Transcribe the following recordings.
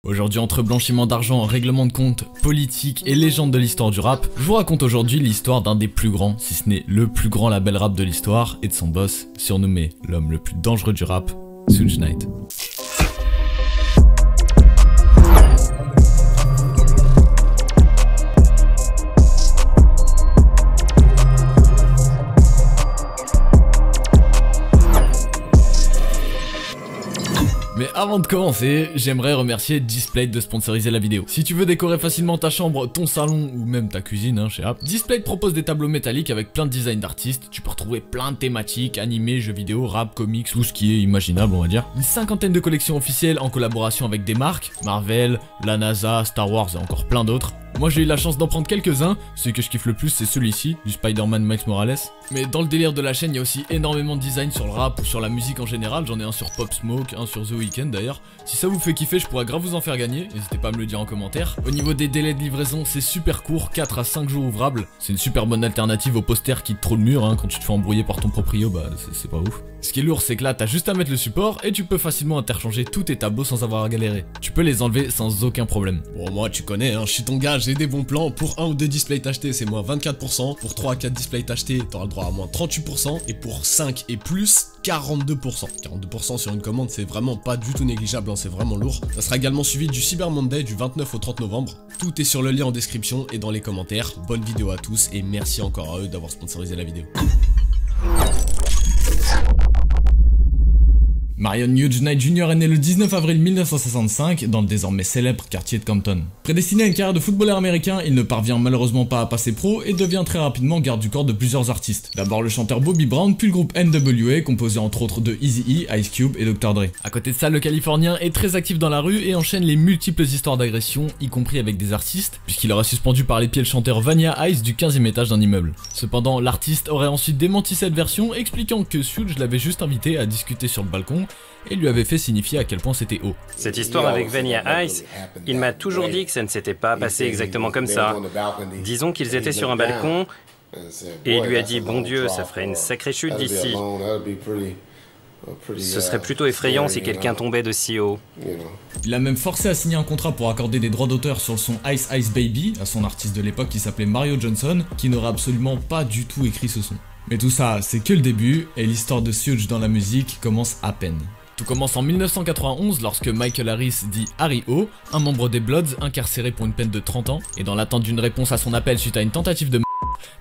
Aujourd'hui, entre blanchiment d'argent, règlement de compte, politique et légende de l'histoire du rap, je vous raconte aujourd'hui l'histoire d'un des plus grands, si ce n'est le plus grand label rap de l'histoire, et de son boss, surnommé l'homme le plus dangereux du rap, Suge Knight. Mais avant de commencer, j'aimerais remercier Displate de sponsoriser la vidéo. Si tu veux décorer facilement ta chambre, ton salon ou même ta cuisine chez App, Displate propose des tableaux métalliques avec plein de designs d'artistes. Tu peux retrouver plein de thématiques, animés, jeux vidéo, rap, comics, tout ce qui est imaginable on va dire. Une cinquantaine de collections officielles en collaboration avec des marques, Marvel, la NASA, Star Wars et encore plein d'autres. Moi j'ai eu la chance d'en prendre quelques-uns, celui que je kiffe le plus c'est celui-ci, du Spider-Man Miles Morales. Mais dans le délire de la chaîne il y a aussi énormément de design sur le rap ou sur la musique en général, j'en ai un sur Pop Smoke, un sur The Weeknd d'ailleurs. Si ça vous fait kiffer je pourrais grave vous en faire gagner, n'hésitez pas à me le dire en commentaire. Au niveau des délais de livraison c'est super court, 4 à 5 jours ouvrables. C'est une super bonne alternative aux posters qui te trouvent le mur, quand tu te fais embrouiller par ton proprio bah c'est pas ouf. Ce qui est lourd c'est que là t'as juste à mettre le support et tu peux facilement interchanger tous tes tableaux sans avoir à galérer. Tu peux les enlever sans aucun problème. Bon moi tu connais, je suis ton gars, j'ai des bons plans. Pour 1 ou 2 displays achetés c'est moins 24%, pour 3 à 4 displays achetés t'auras le droit à moins 38%, et pour 5 et plus 42%. 42% sur une commande c'est vraiment pas du tout négligeable, c'est vraiment lourd. Ça sera également suivi du Cyber Monday du 29 au 30 novembre. Tout est sur le lien en description et dans les commentaires. Bonne vidéo à tous et merci encore à eux d'avoir sponsorisé la vidéo. Marion Suge Knight Jr. est né le 19 avril 1965 dans le désormais célèbre quartier de Compton. Prédestiné à une carrière de footballeur américain, il ne parvient malheureusement pas à passer pro et devient très rapidement garde du corps de plusieurs artistes. D'abord le chanteur Bobby Brown, puis le groupe NWA composé entre autres de Eazy-E, Ice Cube et Dr. Dre. À côté de ça, le Californien est très actif dans la rue et enchaîne les multiples histoires d'agression, y compris avec des artistes, puisqu'il aurait suspendu par les pieds le chanteur Vanilla Ice du 15e étage d'un immeuble. Cependant, l'artiste aurait ensuite démenti cette version, expliquant que Suge l'avait juste invité à discuter sur le balcon et lui avait fait signifier à quel point c'était haut. Cette histoire avec Vanilla Ice, il m'a toujours dit que ça ne s'était pas passé exactement comme ça. Disons qu'ils étaient sur un balcon et il lui a dit « Bon Dieu, ça ferait une sacrée chute d'ici. Ce serait plutôt effrayant si quelqu'un tombait de si haut. » Il a même forcé à signer un contrat pour accorder des droits d'auteur sur le son Ice Ice Baby à son artiste de l'époque qui s'appelait Mario Johnson, qui n'aurait absolument pas du tout écrit ce son. Mais tout ça, c'est que le début, et l'histoire de Suge dans la musique commence à peine. Tout commence en 1991 lorsque Michael Harris dit Harry O, un membre des Bloods incarcéré pour une peine de 30 ans, et dans l'attente d'une réponse à son appel suite à une tentative de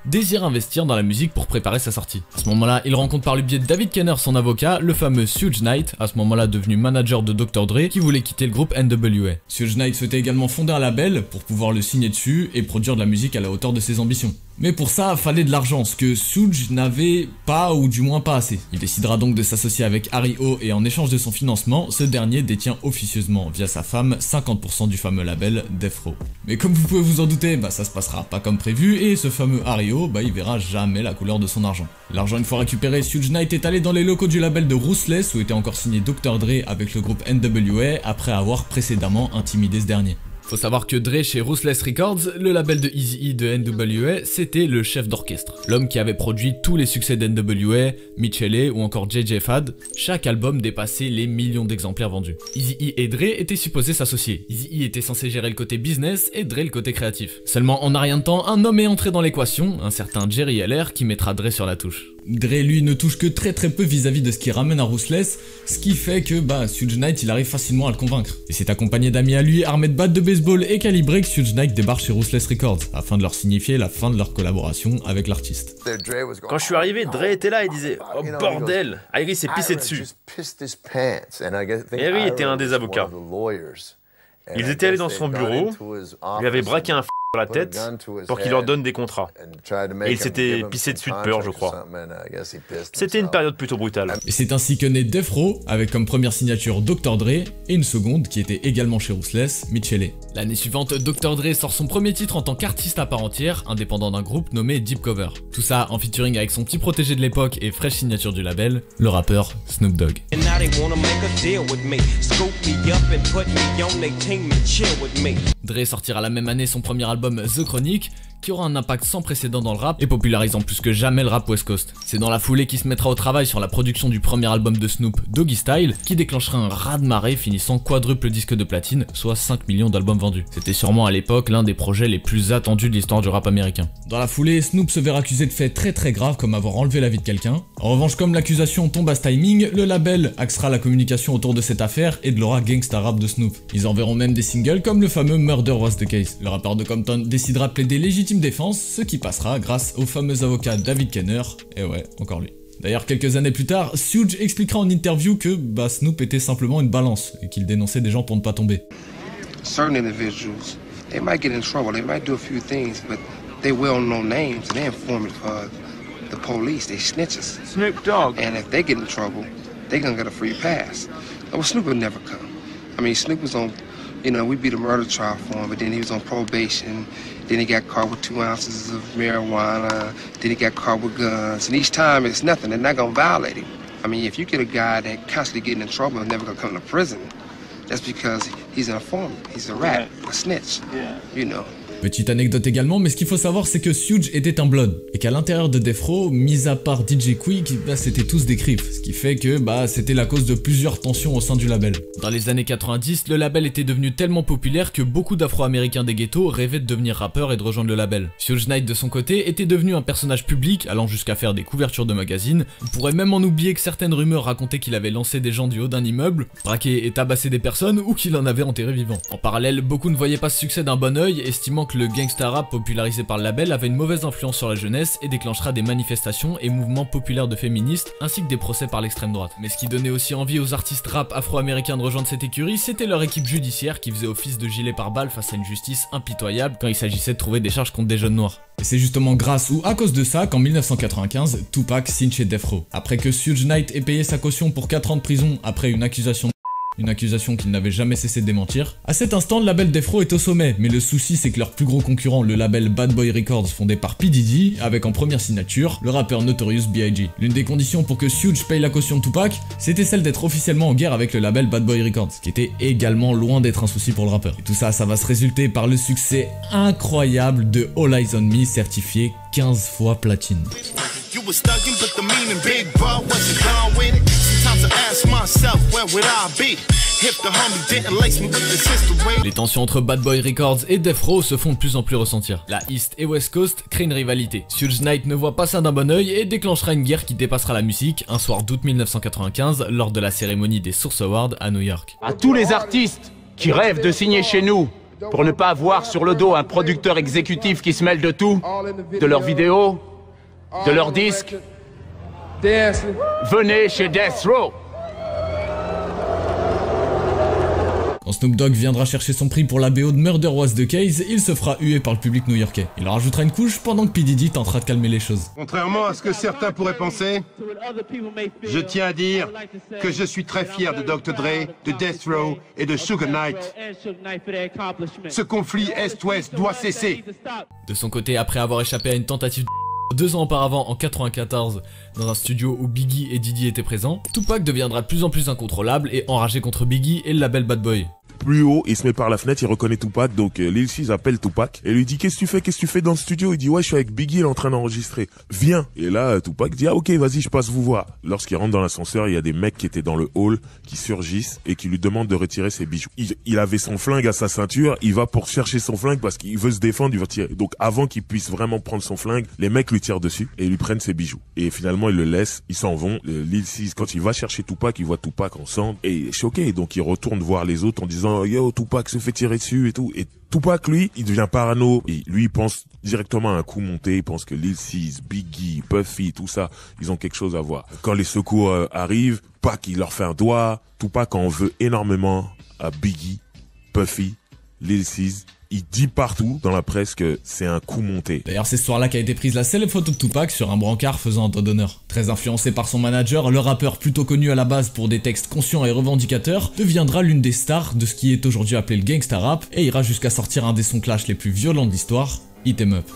désire investir dans la musique pour préparer sa sortie. À ce moment-là, il rencontre par le biais de David Kenner, son avocat, le fameux Suge Knight, à ce moment-là devenu manager de Dr. Dre, qui voulait quitter le groupe NWA. Suge Knight souhaitait également fonder un label pour pouvoir le signer dessus et produire de la musique à la hauteur de ses ambitions. Mais pour ça, fallait de l'argent, ce que Suge n'avait pas ou du moins pas assez. Il décidera donc de s'associer avec Harry O et en échange de son financement, ce dernier détient officieusement via sa femme 50% du fameux label Death Row. Mais comme vous pouvez vous en douter, ça se passera pas comme prévu et ce fameux Harry O, il verra jamais la couleur de son argent. L'argent une fois récupéré, Suge Knight est allé dans les locaux du label de Ruthless où était encore signé Dr. Dre avec le groupe NWA après avoir précédemment intimidé ce dernier. Faut savoir que Dre chez Ruthless Records, le label de Eazy-E de NWA, c'était le chef d'orchestre. L'homme qui avait produit tous les succès d'NWA, Michele ou encore JJ Fad. Chaque album dépassait les millions d'exemplaires vendus. Eazy-E et Dre étaient supposés s'associer. Eazy-E était censé gérer le côté business et Dre le côté créatif. Seulement en un rien de temps, un homme est entré dans l'équation, un certain Jerry Heller qui mettra Dre sur la touche. Dre lui ne touche que très peu vis-à-vis de ce qui ramène à Ruthless, ce qui fait que Suge Knight il arrive facilement à le convaincre. Et c'est accompagné d'amis à lui armés de battes de baseball et calibrés que Suge Knight débarque chez Ruthless Records, afin de leur signifier la fin de leur collaboration avec l'artiste. Quand je suis arrivé, Dre était là et disait « Oh bordel, Harry s'est pissé dessus ». Harry était un des avocats. Ils étaient allés dans son bureau, lui avaient braqué un sur la tête pour qu'il leur donne des contrats. Et il s'était pissé dessus de peur, je crois. C'était une période plutôt brutale. Et c'est ainsi que naît Death Row, avec comme première signature Dr. Dre, et une seconde qui était également chez Ruthless, Michele. L'année suivante, Dr. Dre sort son premier titre en tant qu'artiste à part entière, indépendant d'un groupe nommé Deep Cover. Tout ça en featuring avec son petit protégé de l'époque et fraîche signature du label, le rappeur Snoop Dogg. Dre sortira la même année son premier album The Chronic, qui aura un impact sans précédent dans le rap et popularisant plus que jamais le rap West Coast. C'est dans la foulée qu'il se mettra au travail sur la production du premier album de Snoop, Doggy Style, qui déclenchera un raz-de-marée finissant quadruple disque de platine, soit 5 millions d'albums vendus. C'était sûrement à l'époque l'un des projets les plus attendus de l'histoire du rap américain. Dans la foulée, Snoop se verra accusé de faits très graves comme avoir enlevé la vie de quelqu'un. En revanche, comme l'accusation tombe à ce timing, le label axera la communication autour de cette affaire et de l'aura gangsta rap de Snoop. Ils enverront même des singles comme le fameux Murder Was the Case. Le rappeur de Compton décidera de plaider légitime défense, ce qui passera grâce au fameux avocat David Kenner, et ouais, encore lui. D'ailleurs, quelques années plus tard, Suge expliquera en interview que Snoop était simplement une balance et qu'il dénonçait des gens pour ne pas tomber. Certain individuals, they might get in trouble, they might do a few things, but they well-known names and they inform the police, they snitches. Snoop Dogg. And if they get in trouble, they gonna get a free pass. Well, Snoop would never come. I mean, Snoop was on, you know, we beat a murder trial for him, but then he was on probation. Then he got caught with 2 ounces of marijuana. Then he got caught with guns. And each time it's nothing. They're not gonna violate him. I mean, if you get a guy that constantly getting in trouble and never gonna come to prison, that's because he's an informant. He's a rat, a snitch. Yeah. You know. Petite anecdote également, mais ce qu'il faut savoir c'est que Suge était un blood, et qu'à l'intérieur de Death Row, mis à part DJ Quick, c'était tous des Crips, ce qui fait que c'était la cause de plusieurs tensions au sein du label. Dans les années 90, le label était devenu tellement populaire que beaucoup d'Afro-Américains des ghettos rêvaient de devenir rappeurs et de rejoindre le label. Suge Knight de son côté était devenu un personnage public, allant jusqu'à faire des couvertures de magazines. On pourrait même en oublier que certaines rumeurs racontaient qu'il avait lancé des gens du haut d'un immeuble, braqué et tabassé des personnes, ou qu'il en avait enterré vivant. En parallèle, beaucoup ne voyaient pas ce succès d'un bon œil, estimant que le gangsta rap popularisé par le label avait une mauvaise influence sur la jeunesse et déclenchera des manifestations et mouvements populaires de féministes ainsi que des procès par l'extrême droite. Mais ce qui donnait aussi envie aux artistes rap afro-américains de rejoindre cette écurie, c'était leur équipe judiciaire qui faisait office de gilet pare-balles face à une justice impitoyable quand il s'agissait de trouver des charges contre des jeunes noirs. Et c'est justement grâce ou à cause de ça qu'en 1995, Tupac signe chez Death Row. Après que Suge Knight ait payé sa caution pour 4 ans de prison après une accusation qu'il n'avait jamais cessé de démentir. À cet instant, le label Death Row est au sommet, mais le souci c'est que leur plus gros concurrent, le label Bad Boy Records fondé par P. Diddy, avec en première signature, le rappeur Notorious B.I.G. L'une des conditions pour que Suge paye la caution de Tupac, c'était celle d'être officiellement en guerre avec le label Bad Boy Records, qui était également loin d'être un souci pour le rappeur. Et tout ça, ça va se résulter par le succès incroyable de All Eyes on Me, certifié 15 fois platine. Les tensions entre Bad Boy Records et Death Row se font de plus en plus ressentir. La East et West Coast créent une rivalité. Suge Knight ne voit pas ça d'un bon œil et déclenchera une guerre qui dépassera la musique un soir d'août 1995 lors de la cérémonie des Source Awards à New York. À tous les artistes qui rêvent de signer chez nous pour ne pas avoir sur le dos un producteur exécutif qui se mêle de tout, de leurs vidéos, de leurs disques, venez chez Death Row. Quand Snoop Dogg viendra chercher son prix pour la BO de Murder Was the Case, il se fera huer par le public new-yorkais. Il en rajoutera une couche pendant que P. Diddy tentera de calmer les choses. Contrairement à ce que certains pourraient penser, je tiens à dire que je suis très fier de Dr. Dre, de Death Row et de Suge Knight. Ce conflit Est-Ouest doit cesser. De son côté, après avoir échappé à une tentative de 2 ans auparavant, en 94, dans un studio où Biggie et Diddy étaient présents, Tupac deviendra de plus en plus incontrôlable et enragé contre Biggie et le label Bad Boy. Plus haut, il se met par la fenêtre, il reconnaît Tupac, donc Lil Sis appelle Tupac et lui dit qu'est-ce que tu fais dans le studio? Il dit ouais, je suis avec Biggie, il est en train d'enregistrer. Viens. Et là Tupac dit ah ok, vas-y, je passe vous voir. Lorsqu'il rentre dans l'ascenseur, il y a des mecs qui étaient dans le hall qui surgissent et qui lui demandent de retirer ses bijoux. Il avait son flingue à sa ceinture, il va pour chercher son flingue parce qu'il veut se défendre, il veut tirer. Donc avant qu'il puisse vraiment prendre son flingue, les mecs lui tirent dessus et lui prennent ses bijoux. Et finalement ils le laissent, ils s'en vont. Lil Sis, quand il va chercher Tupac, il voit Tupac ensemble et il est choqué, donc il retourne voir les autres en disant yo Tupac se fait tirer dessus et tout. Et Tupac, lui, il devient parano. Et lui, il pense directement à un coup monté. Il pense que Lil Sis, Biggie, Puffy, tout ça, ils ont quelque chose à voir. Quand les secours arrivent, Tupac, il leur fait un doigt. Tupac en veut énormément à Biggie, Puffy, Lil Sis. Il dit partout dans la presse que c'est un coup monté. D'ailleurs, c'est ce soir-là qu'a été prise la célèbre photo de Tupac sur un brancard faisant un doigt d'honneur. Très influencé par son manager, le rappeur plutôt connu à la base pour des textes conscients et revendicateurs deviendra l'une des stars de ce qui est aujourd'hui appelé le gangsta rap et ira jusqu'à sortir un des sons clash les plus violents de l'histoire, Hit 'em Up.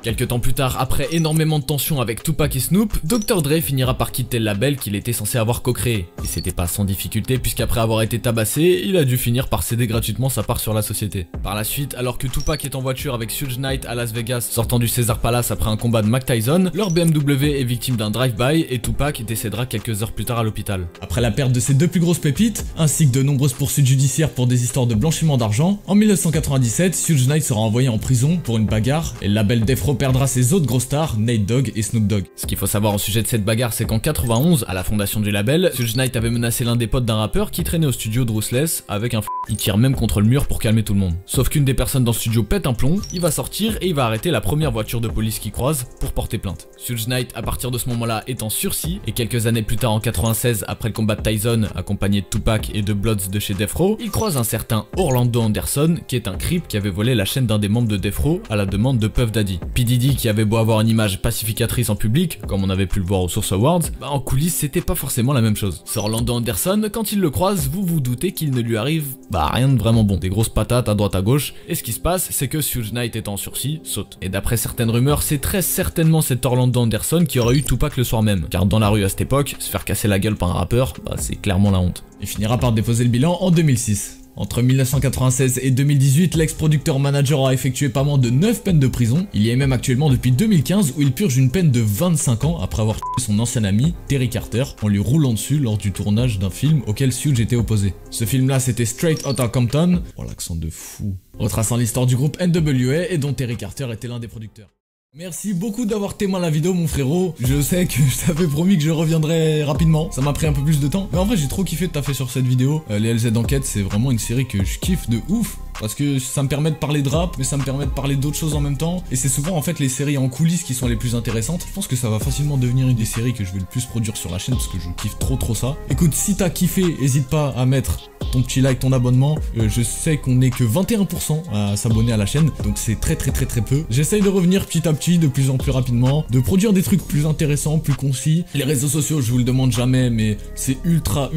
Quelques temps plus tard, après énormément de tensions avec Tupac et Snoop, Dr. Dre finira par quitter le label qu'il était censé avoir co-créé. Et c'était pas sans difficulté puisqu'après avoir été tabassé, il a dû finir par céder gratuitement sa part sur la société. Par la suite, alors que Tupac est en voiture avec Suge Knight à Las Vegas sortant du Caesar Palace après un combat de Mike Tyson, leur BMW est victime d'un drive-by et Tupac décédera quelques heures plus tard à l'hôpital. Après la perte de ses deux plus grosses pépites, ainsi que de nombreuses poursuites judiciaires pour des histoires de blanchiment d'argent, en 1997, Suge Knight sera envoyé en prison pour une bagarre et le label Death Row perdra ses autres grosses stars, Nate Dogg et Snoop Dogg. Ce qu'il faut savoir au sujet de cette bagarre, c'est qu'en 91, à la fondation du label, Suge Knight avait menacé l'un des potes d'un rappeur qui traînait au studio de Ruthless avec un Il tire même contre le mur pour calmer tout le monde. Sauf qu'une des personnes dans le studio pète un plomb, il va sortir et il va arrêter la première voiture de police qu'il croise pour porter plainte. Suge Knight, à partir de ce moment-là, est en sursis et quelques années plus tard en 96, après le combat de Tyson, accompagné de Tupac et de Bloods de chez Death Row, il croise un certain Orlando Anderson qui est un creep qui avait volé la chaîne d'un des membres de Death Row à la demande de Puff Daddy. P. Diddy, qui avait beau avoir une image pacificatrice en public, comme on avait pu le voir aux Source Awards, en coulisses c'était pas forcément la même chose. Ce Orlando Anderson, quand il le croise, vous vous doutez qu'il ne lui arrive rien de vraiment bon. Des grosses patates à droite à gauche, et ce qui se passe c'est que Suge Knight étant en sursis, saute. Et d'après certaines rumeurs, c'est très certainement cet Orlando Anderson qui aurait eu Tupac le soir même, car dans la rue à cette époque, se faire casser la gueule par un rappeur, c'est clairement la honte. Il finira par déposer le bilan en 2006. Entre 1996 et 2018, l'ex-producteur manager aura effectué pas moins de 9 peines de prison. Il y est même actuellement depuis 2015 où il purge une peine de 25 ans après avoir tué son ancien ami, Terry Carter, en lui roulant dessus lors du tournage d'un film auquel Suge était opposé. Ce film-là, c'était Straight Outta Compton, oh l'accent de fou, retraçant l'histoire du groupe NWA et dont Terry Carter était l'un des producteurs. Merci beaucoup d'avoir témoin la vidéo mon frérot, je sais que je t'avais promis que je reviendrais rapidement, ça m'a pris un peu plus de temps, mais en vrai j'ai trop kiffé de taffer sur cette vidéo. Les LZ Enquête c'est vraiment une série que je kiffe de ouf, parce que ça me permet de parler de rap, mais ça me permet de parler d'autres choses en même temps, et c'est souvent en fait les séries en coulisses qui sont les plus intéressantes. Je pense que ça va facilement devenir une des séries que je vais le plus produire sur la chaîne, parce que je kiffe trop ça. Écoute, si t'as kiffé, hésite pas à mettre ton petit like, ton abonnement, je sais qu'on est que 21% à s'abonner à la chaîne, donc c'est très peu. J'essaye de revenir petit à petit, de plus en plus rapidement, de produire des trucs plus intéressants, plus concis. Les réseaux sociaux, je vous le demande jamais, mais c'est ultra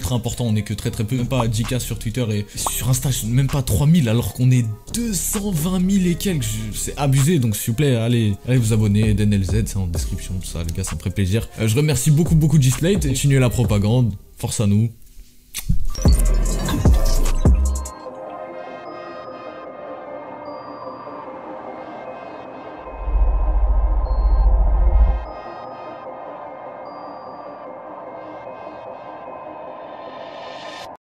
important, on est que très peu, même pas à 10K sur Twitter et sur Insta, même pas 3000 alors qu'on est 220 000 et quelques, c'est abusé, donc s'il vous plaît, allez vous abonner, DNLZ, c'est en description, tout ça, les gars, ça me ferait plaisir. Je remercie beaucoup G-Slate, continuez la propagande, force à nous.